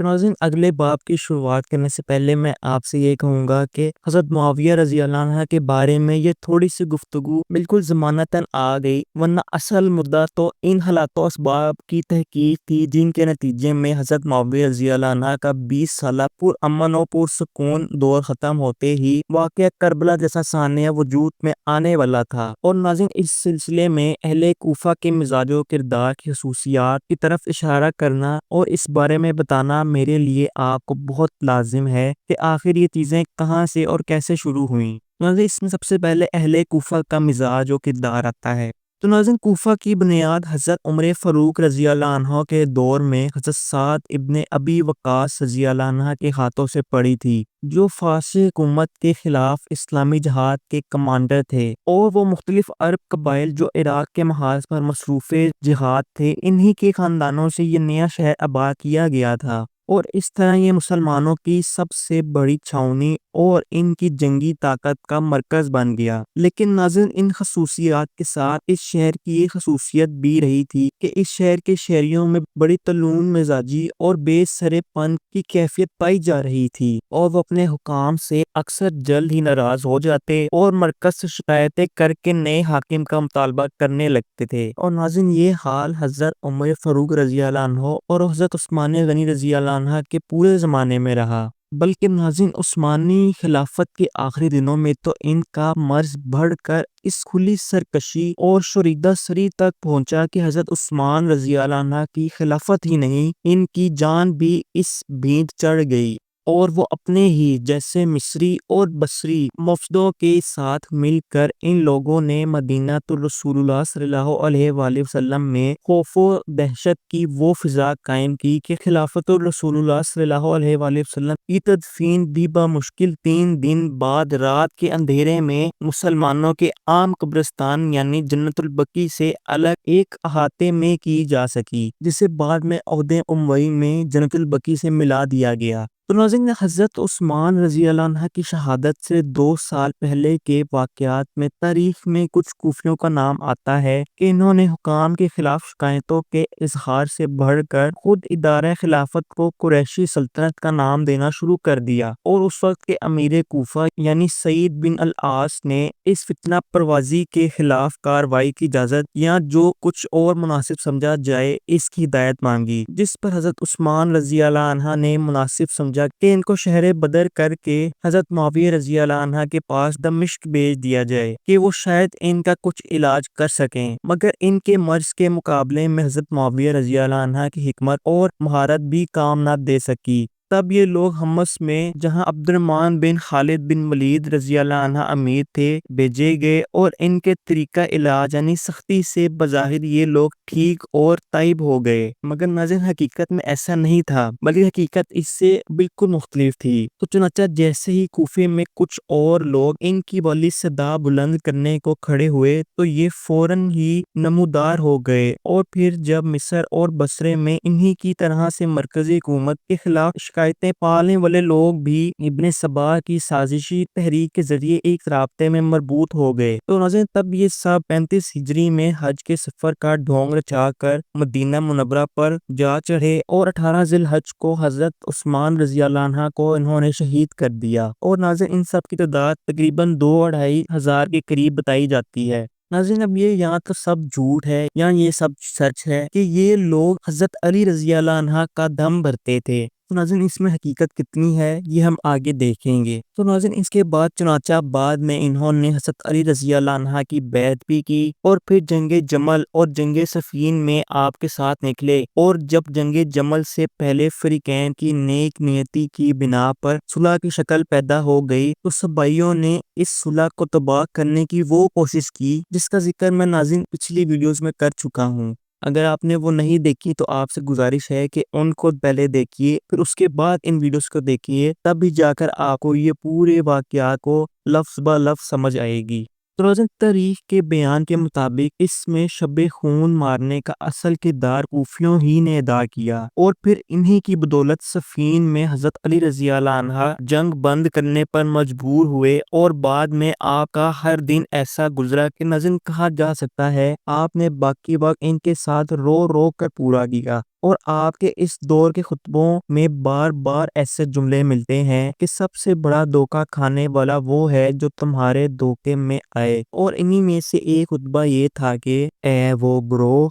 تو ناظرین، اگلے باب کی شروعات کرنے سے پہلے میں آپ سے یہ کہوں گا کہ حضرت معاویہ رضی اللہ عنہ کے بارے میں یہ تھوڑی سی گفتگو بالکل ضمانتاً آ گئی، ورنہ اصل مدعا تو ان حالات و اسباب کی تحقیق تھی جن کے نتیجے میں حضرت معاویہ رضی اللہ عنہ کا 20 سالہ پرامن و پرسکون دور ختم ہوتے ہی واقعہ کربلا جیسا سانحہ وجود میں آنے والا تھا۔ اور ناظرین، اس سلسلے میں اہل کوفہ کے مزاج و کردار کی خصوصیات کی طرف اشارہ کرنا اور اس بارے میں بتانا میرے لیے آپ کو بہت لازم ہے کہ آخر یہ چیزیں کہاں سے اور کیسے شروع ہوئیں۔ ناظرین، اس میں سب سے پہلے اہل کوفہ کا مزاج و کردار آتا ہے۔ تو ناظرین، کوفہ کی بنیاد حضرت عمر فاروق رضی اللہ عنہ کے دور میں حضرت سعد ابن ابی وقاص رضی اللہ عنہ کے ہاتھوں سے پڑی تھی، جو فارسی حکومت کے خلاف اسلامی جہاد کے کمانڈر تھے، اور وہ مختلف عرب قبائل جو عراق کے محاذ پر مصروف جہاد تھے، انہی کے خاندانوں سے یہ نیا شہر آباد کیا گیا تھا، اور اس طرح یہ مسلمانوں کی سب سے بڑی چھاؤنی اور ان کی جنگی طاقت کا مرکز بن گیا۔ لیکن ناظرین، ان خصوصیات کے ساتھ اس شہر کی یہ خصوصیت بھی رہی تھی کہ اس شہر کے شہریوں میں بڑی طلون مزاجی اور بے سرے پن کی کیفیت پائی جا رہی تھی، اور وہ اپنے حکام سے اکثر جلد ہی ناراض ہو جاتے اور مرکز سے شکایتیں کر کے نئے حاکم کا مطالبہ کرنے لگتے تھے۔ اور ناظرین، یہ حال حضرت عمر فاروق رضی اللہ عنہ اور حضرت عثمان غنی رضی اللہ عنہ کے پورے زمانے میں رہا، بلکہ ناظرین عثمانی خلافت کے آخری دنوں میں تو ان کا مرض بڑھ کر اس کھلی سرکشی اور شریدہ سری تک پہنچا کہ حضرت عثمان رضی اللہ عنہ کی خلافت ہی نہیں، ان کی جان بھی اس بھینٹ چڑھ گئی، اور وہ اپنے ہی جیسے مصری اور بصری وفدوں کے ساتھ مل کر ان لوگوں نے مدینہ رسول اللہ صلی اللہ علیہ وآلہ وسلم میں خوف و دہشت کی وہ فضا قائم کی کہ خلافت رسول اللہ صلی اللہ علیہ وآلہ وسلم کی تدفین بھی بمشکل 3 دن بعد رات کے اندھیرے میں مسلمانوں کے عام قبرستان یعنی جنت البقیع سے الگ ایک احاطے میں کی جا سکی، جسے بعد میں عہد اموی میں جنت البقیع سے ملا دیا گیا۔ تو ناظرین، حضرت عثمان رضی اللہ عنہ کی شہادت سے 2 سال پہلے کے واقعات میں تاریخ میں کچھ کوفیوں کا نام آتا ہے کہ انہوں نے حکام کے خلاف شکایتوں کے اظہار سے بڑھ کر خود ادارہ خلافت کو قریشی سلطنت کا نام دینا شروع کر دیا، اور اس وقت کے امیر کوفہ یعنی سعید بن العاص نے اس فتنہ پروازی کے خلاف کارروائی کی اجازت یا جو کچھ اور مناسب سمجھا جائے اس کی ہدایت مانگی، جس پر حضرت عثمان رضی اللہ عنہ نے مناسب سمجھا کہ ان کو شہر بدر کر کے حضرت معاویہ رضی اللہ عنہ کے پاس دمشق بھیج دیا جائے کہ وہ شاید ان کا کچھ علاج کر سکیں، مگر ان کے مرض کے مقابلے میں حضرت معاویہ رضی اللہ عنہ کی حکمت اور مہارت بھی کام نہ دے سکی۔ تب یہ لوگ حمص میں، جہاں عبد الرحمن بن خالد بن ولید رضی اللہ عنہ امیر تھے، بھیجے گئے، اور ان کے طریقہ علاج یعنی سختی سے بظاہر یہ لوگ ٹھیک اور طیب ہو گئے، مگر ناظرین حقیقت میں ایسا نہیں تھا، بلکہ حقیقت اس سے بالکل مختلف تھی۔ تو چنانچہ جیسے ہی کوفے میں کچھ اور لوگ ان کی والی صدا بلند کرنے کو کھڑے ہوئے تو یہ فوراً ہی نمودار ہو گئے، اور پھر جب مصر اور بصرے میں انہی کی طرح سے مرکزی حکومت کے خلاف شکایتیں پالنے والے لوگ بھی ابن سبا کی سازشی تحریک کے ذریعے ایک رابطے میں مربوط ہو گئے، تو ناظرین تب یہ سب 35 ہجری میں حج کے سفر کا ڈھونگ رچا کر مدینہ منورہ پر جا چڑھے، اور 18 ذی الحج کو حضرت عثمان رضی اللہ عنہ کو انہوں نے شہید کر دیا، اور ناظرین ان سب کی تعداد تقریباً 2-2.5 ہزار کے قریب بتائی جاتی ہے۔ ناظرین، اب یہ یہاں تو سب جھوٹ ہے یا یہ سب سچ ہے کہ یہ لوگ حضرت علی رضی اللہ عنہ کا دم بھرتے تھے؟ تو ناظرین اس میں حقیقت کتنی ہے یہ ہم آگے دیکھیں گے۔ تو ناظرین اس کے بعد چنانچہ بعد میں انہوں نے حضرت علی رضی اللہ عنہ کی بیعت بھی کی، اور پھر جنگ جمل اور جنگ صفین میں آپ کے ساتھ نکلے، اور جب جنگ جمل سے پہلے فریقین کی نیک نیتی کی بنا پر صلح کی شکل پیدا ہو گئی تو سبائیوں نے اس صلح کو تباہ کرنے کی وہ کوشش کی جس کا ذکر میں ناظرین پچھلی ویڈیوز میں کر چکا ہوں۔ اگر آپ نے وہ نہیں دیکھی تو آپ سے گزارش ہے کہ ان کو پہلے دیکھیے، پھر اس کے بعد ان ویڈیوز کو دیکھیے، تب بھی جا کر آپ کو یہ پورے واقعات کو لفظ بہ لفظ سمجھ آئے گی۔ تو ناظرین تاریخ کے بیان کے مطابق اس میں شب خون مارنے کا اصل کردار کوفیوں ہی نے ادا کیا، اور پھر انہی کی بدولت صفین میں حضرت علی رضی اللہ عنہ جنگ بند کرنے پر مجبور ہوئے، اور بعد میں آپ کا ہر دن ایسا گزرا کہ ناظرین کہا جا سکتا ہے آپ نے باقی وقت ان کے ساتھ رو رو کر پورا کیا۔ اور آپ کے اس دور کے خطبوں میں بار بار ایسے جملے ملتے ہیں کہ سب سے بڑا دھوکہ کھانے والا وہ ہے جو تمہارے دھوکے میں آئے، اور انہی میں سے ایک خطبہ یہ تھا کہ اے وہ گروہ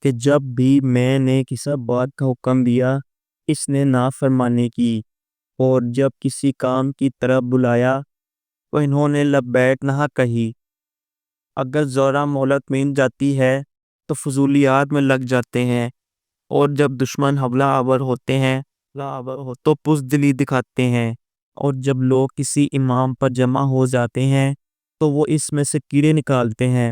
کہ جب بھی میں نے کسی بات کا حکم دیا اس نے نافرمانی کی، اور جب کسی کام کی طرف بلایا تو انہوں نے لبیک نہ کہی۔ اگر ذرا مہلت مل جاتی ہے تو فضولیات میں لگ جاتے ہیں، اور جب دشمن حملہ آور ہوتے ہیں تو بزدلی دکھاتے ہیں، اور جب لوگ کسی امام پر جمع ہو جاتے ہیں تو وہ اس میں سے کیڑے نکالتے ہیں۔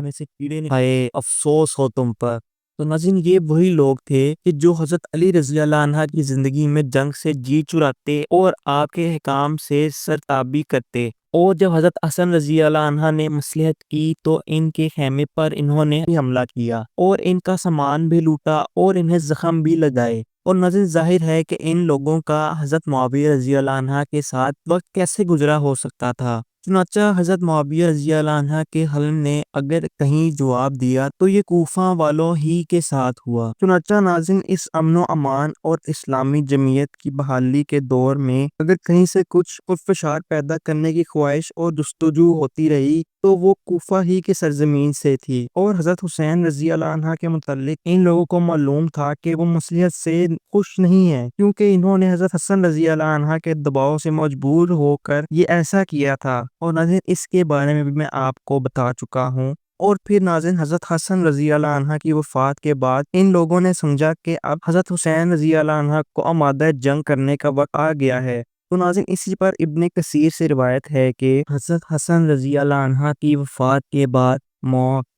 ہائے افسوس ہو تم پر۔ تو ناظرین، یہ وہی لوگ تھے کہ جو حضرت علی رضی اللہ عنہ کی زندگی میں جنگ سے جی چراتے اور آپ کے حکام سے سرتابی کرتے، اور جب حضرت حسن رضی اللہ عنہ نے مصلحت کی تو ان کے خیمے پر انہوں نے حملہ کیا اور ان کا سامان بھی لوٹا اور انہیں زخم بھی لگائے۔ اور ناظرین، ظاہر ہے کہ ان لوگوں کا حضرت معاویہ رضی اللہ عنہ کے ساتھ وقت کیسے گزرا ہو سکتا تھا۔ چنانچہ حضرت معاویہ رضی اللہ عنہ کے حلم نے اگر کہیں جواب دیا تو یہ کوفہ والوں ہی کے ساتھ ہوا۔ چنانچہ ناظرین، اس امن و امان اور اسلامی جمعیت کی بحالی کے دور میں اگر کہیں سے کچھ خفشات پیدا کرنے کی خواہش اور جستجو ہوتی رہی تو وہ کوفہ ہی کے سرزمین سے تھی، اور حضرت حسین رضی اللہ عنہ کے متعلق ان لوگوں کو معلوم تھا کہ وہ مصلحت سے خوش نہیں ہیں، کیونکہ انہوں نے حضرت حسن رضی اللہ عنہ کے دباؤ سے مجبور ہو کر یہ ایسا کیا تھا، اور ناظرین اس کے بارے میں بھی میں آپ کو بتا چکا ہوں۔ اور پھر ناظرین، حضرت حسن رضی اللہ عنہ کی وفات کے بعد ان لوگوں نے سمجھا کہ اب حضرت حسین رضی اللہ عنہ کو آمادہ جنگ کرنے کا وقت آ گیا ہے۔ تو ناظرین، اسی پر ابن کثیر سے روایت ہے کہ حضرت حسن رضی اللہ عنہ کی وفات کے بعد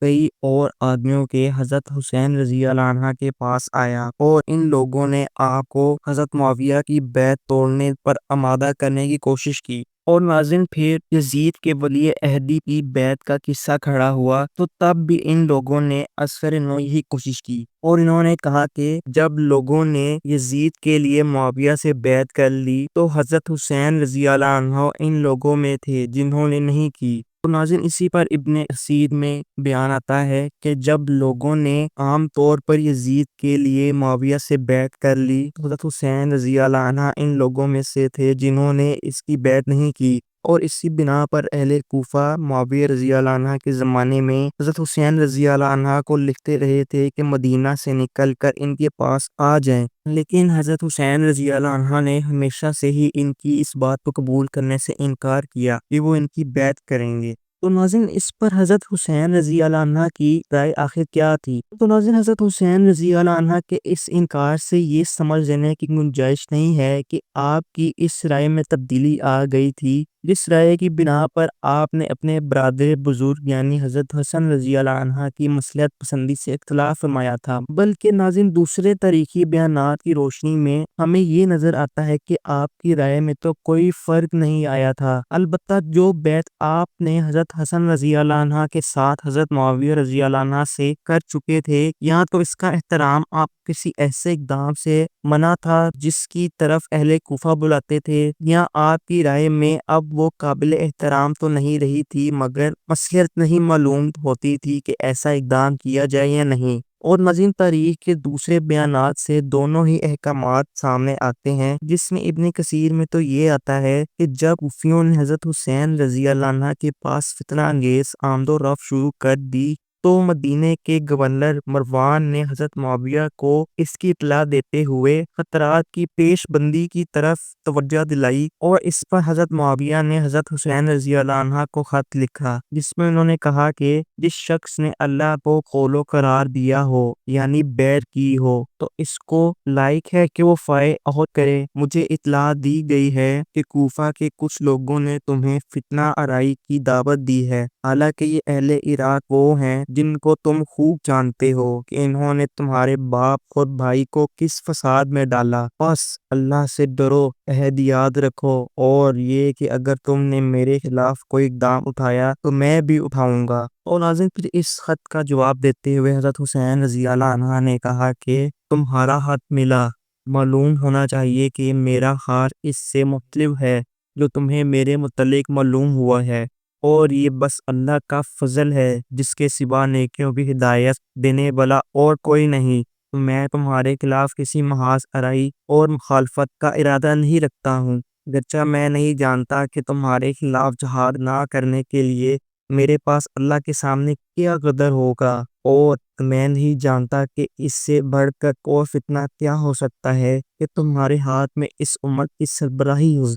کئی اور آدمیوں کے حضرت حسین رضی اللہ عنہ کے پاس آیا، اور ان لوگوں نے آپ کو حضرت معاویہ کی بیعت توڑنے پر آمادہ کرنے کی کوشش کی۔ اور ناظرین، پھر یزید کے ولی عہدی کی بیعت کا قصہ کھڑا ہوا تو تب بھی ان لوگوں نے اثر نو یہی کوشش کی، اور انہوں نے کہا کہ جب لوگوں نے یزید کے لیے معاویہ سے بیعت کر لی تو حضرت حسین رضی اللہ عنہ ان لوگوں میں تھے جنہوں نے نہیں کی۔ تو ناظرین، اسی پر ابن اسیر میں بیان آتا ہے کہ جب لوگوں نے عام طور پر یزید کے لیے معاویہ سے بیعت کر لی تو حضرت حسین رضی اللہ عنہ ان لوگوں میں سے تھے جنہوں نے اس کی بیعت نہیں کی، اور اسی بنا پر اہل کوفہ معاویہ رضی اللہ عنہ کے زمانے میں حضرت حسین رضی اللہ عنہ کو لکھتے رہے تھے کہ مدینہ سے نکل کر ان کے پاس آ جائیں، لیکن حضرت حسین رضی اللہ عنہ نے ہمیشہ سے ہی ان کی اس بات کو قبول کرنے سے انکار کیا کہ وہ ان کی بیعت کریں گے۔ تو ناظرین، اس پر حضرت حسین رضی اللہ عنہ کی رائے آخر کیا تھی؟ تو ناظرین، حضرت حسین رضی اللہ عنہ کے اس انکار سے یہ سمجھ لینے کی گنجائش نہیں ہے کہ آپ کی اس رائے میں تبدیلی آ گئی تھی، جس رائے کی بنا پر آپ نے اپنے برادر بزرگ یعنی حضرت حسن رضی اللہ عنہ کی مصلحت پسندی سے اختلاف فرمایا تھا، بلکہ ناظرین دوسرے تاریخی بیانات کی روشنی میں ہمیں یہ نظر آتا ہے کہ آپ کی رائے میں تو کوئی فرق نہیں آیا تھا، البتہ جو بیعت آپ نے حضرت حسن رضی اللہ عنہ کے ساتھ حضرت معاویہ رضی اللہ عنہ سے کر چکے تھے، یا تو اس کا احترام آپ کسی ایسے اقدام سے منع تھا جس کی طرف اہل کوفہ بلاتے تھے، یا آپ کی رائے میں اب وہ قابل احترام تو نہیں رہی تھی مگر مصلحت نہیں معلوم ہوتی تھی کہ ایسا اقدام کیا جائے یا نہیں۔ اور ناظرین، تاریخ کے دوسرے بیانات سے دونوں ہی احکامات سامنے آتے ہیں، جس میں ابن کثیر میں تو یہ آتا ہے کہ جب کوفیوں نے حضرت حسین رضی اللہ عنہ کے پاس فتنہ انگیز آمد و رفت شروع کر دی تو مدینے کے گورنر مروان نے حضرت معاویہ کو اس کی اطلاع دیتے ہوئے خطرات کی پیش بندی کی طرف توجہ دلائی، اور اس پر حضرت معاویہ نے حضرت حسین رضی اللہ عنہ کو خط لکھا جس میں انہوں نے کہا کہ جس شخص نے اللہ کو قول و قرار دیا ہو یعنی بیعت کی ہو تو اس کو لائق ہے کہ وہ فائے عہد کرے۔ مجھے اطلاع دی گئی ہے کہ کوفہ کے کچھ لوگوں نے تمہیں فتنہ آرائی کی دعوت دی ہے، حالانکہ یہ اہل عراق وہ ہیں جن کو تم خوب جانتے ہو کہ انہوں نے تمہارے باپ اور بھائی کو کس فساد میں ڈالا، بس اللہ سے ڈرو، عہد یاد رکھو، اور یہ کہ اگر تم نے میرے خلاف کوئی اقدام اٹھایا تو میں بھی اٹھاؤں گا۔ اور ناظرین، پھر اس خط کا جواب دیتے ہوئے حضرت حسین رضی اللہ عنہ نے کہا کہ تمہارا خط ملا، معلوم ہونا چاہیے کہ میرا خط اس سے مختلف ہے جو تمہیں میرے متعلق معلوم ہوا ہے، اور یہ بس اللہ کا فضل ہے جس کے سوا نیکیوں کی ہدایت دینے والا اور کوئی نہیں۔ تو میں تمہارے خلاف کسی محض آرائی اور مخالفت کا ارادہ نہیں رکھتا ہوں، گرچہ میں نہیں جانتا کہ تمہارے خلاف جہاد نہ کرنے کے لیے میرے پاس اللہ کے سامنے کیا قدر ہوگا، اور میں نہیں جانتا کہ اس سے بڑھ کر اور فتنہ کیا ہو سکتا ہے کہ تمہارے ہاتھ میں اس امت کی سربراہی ہو۔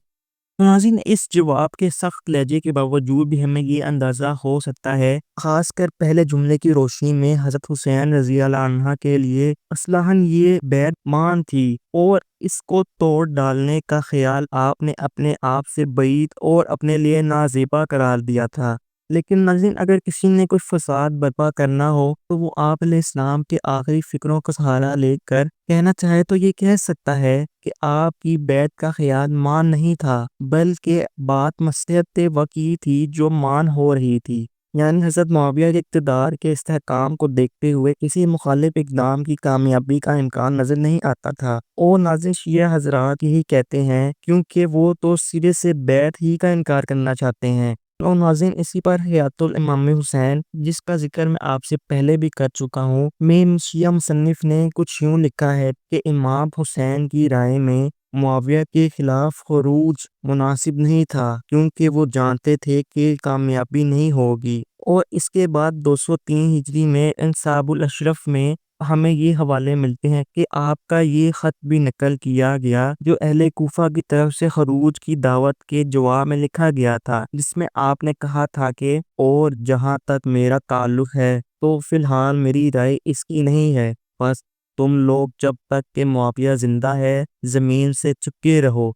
ناظرین، اس جواب کے سخت لہجے کے باوجود بھی ہمیں یہ اندازہ ہو سکتا ہے، خاص کر پہلے جملے کی روشنی میں، حضرت حسین رضی اللہ عنہ کے لیے اصلاً یہ بیعت مان تھی، اور اس کو توڑ ڈالنے کا خیال آپ نے اپنے آپ سے بعید اور اپنے لیے نازیبا قرار دیا تھا۔ لیکن ناظرین، اگر کسی نے کوئی فساد برپا کرنا ہو تو وہ آپ علیہ السلام کے آخری فکروں کا سہارا لے کر کہنا چاہے تو یہ کہہ سکتا ہے کہ آپ کی بیعت کا خیال مان نہیں تھا، بلکہ بات مصلحت وقتی تھی جو مان ہو رہی تھی۔ یعنی حضرت معاویہ کے اقتدار کے استحکام کو دیکھتے ہوئے کسی مخالف اقدام کی کامیابی کا امکان نظر نہیں آتا تھا، اور ناظرین شیعہ حضرات یہی کہتے ہیں کیونکہ وہ تو سرے سے بیعت ہی کا انکار کرنا چاہتے ہیں۔ اور ناظرین، اسی پر حیات الامام حسین، جس کا ذکر میں آپ سے پہلے بھی کر چکا ہوں، میں شیعہ مصنف نے کچھ یوں لکھا ہے کہ امام حسین کی رائے میں معاویہ کے خلاف خروج مناسب نہیں تھا، کیونکہ وہ جانتے تھے کہ کامیابی نہیں ہوگی۔ اور اس کے بعد 203 ہجری میں انصاب الاشرف میں ہمیں یہ حوالے ملتے ہیں کہ آپ کا یہ خط بھی نقل کیا گیا جو اہل کوفہ کی طرف سے خروج کی دعوت کے جواب میں لکھا گیا تھا، جس میں آپ نے کہا تھا کہ اور جہاں تک میرا تعلق ہے تو فی الحال میری رائے اس کی نہیں ہے، بس تم لوگ جب تک کہ معاویہ زندہ ہے زمین سے چپکے رہو،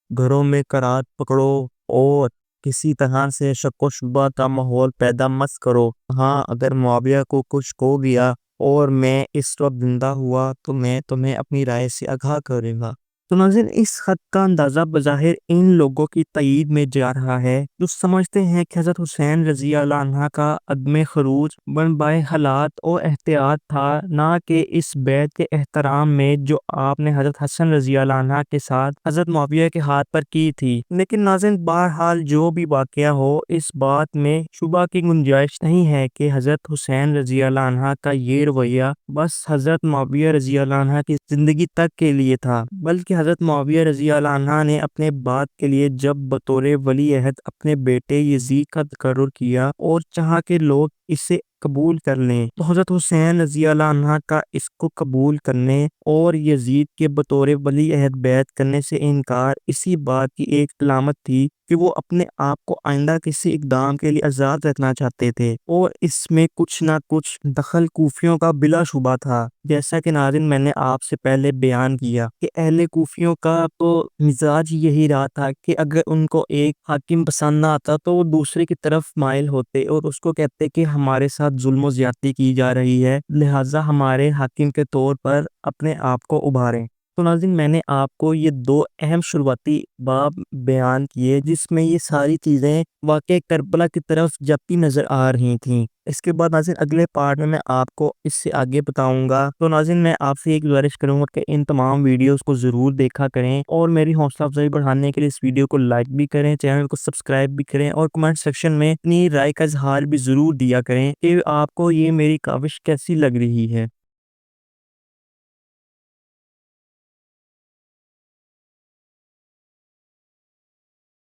گھروں میں قرار پکڑو، اور کسی طرح سے شک و شبہ کا ماحول پیدا مت کرو۔ ہاں، اگر معاویہ کو کچھ ہو گیا اور میں اس وقت زندہ ہوا تو میں تمہیں اپنی رائے سے آگاہ کروں گا۔ تو ناظرین، اس خط کا اندازہ بظاہر ان لوگوں کی تائید میں جا رہا ہے جو سمجھتے ہیں کہ حضرت حسین رضی اللہ عنہ کا عدم خروج بنبائے حالات اور احتیاط تھا، نہ کہ اس بیعت کے احترام میں جو آپ نے حضرت حسن رضی اللہ عنہ کے ساتھ حضرت معاویہ کے ہاتھ پر کی تھی۔ لیکن ناظرین، بہرحال جو بھی واقعہ ہو، اس بات میں شبہ کی گنجائش نہیں ہے کہ حضرت حسین رضی اللہ عنہ کا یہ رویہ بس حضرت معاویہ رضی اللہ عنہ کی زندگی تک کے لیے تھا، بلکہ حضرت معاویہ رضی اللہ عنہ نے اپنے بعد کے لیے جب بطور ولی عہد اپنے بیٹے یزید کا تقرر کیا اور چاہا کہ لوگ اسے قبول کر لیں، تو حضرت حسین رضی اللہ عنہ کا اس کو قبول کرنے اور یزید کے بطور ولی عہد بیعت کرنے سے انکار اسی بات کی ایک علامت تھی کہ وہ اپنے آپ کو آئندہ کسی اقدام کے لیے آزاد رکھنا چاہتے تھے، اور اس میں کچھ نہ کچھ دخل کوفیوں کا بلا شبہ تھا۔ جیسا کہ ناظرین میں نے آپ سے پہلے بیان کیا کہ اہل کوفیوں کا تو مزاج یہی رہا تھا کہ اگر ان کو ایک حاکم پسند نہ آتا تو وہ دوسرے کی طرف مائل ہوتے اور اس کو کہتے کہ ہمارے ساتھ ظلم و زیادتی کی جا رہی ہے، لہٰذا ہمارے حاکم کے طور پر اپنے آپ کو ابھاریں۔ تو ناظرین، میں نے آپ کو یہ دو اہم شروعاتی باب بیان کیے جس میں یہ ساری چیزیں واقع کربلا کی طرف جاتی نظر آ رہی تھیں۔ اس کے بعد ناظرین اگلے پارٹ میں آپ کو اس سے آگے بتاؤں گا۔ تو ناظرین، میں آپ سے ایک گزارش کروں گا کہ ان تمام ویڈیوز کو ضرور دیکھا کریں، اور میری حوصلہ افزائی بڑھانے کے لیے اس ویڈیو کو لائک بھی کریں، چینل کو سبسکرائب بھی کریں، اور کمنٹ سیکشن میں اپنی رائے کا اظہار بھی ضرور دیا کریں کہ آپ کو یہ میری کاوش کیسی لگ رہی ہے۔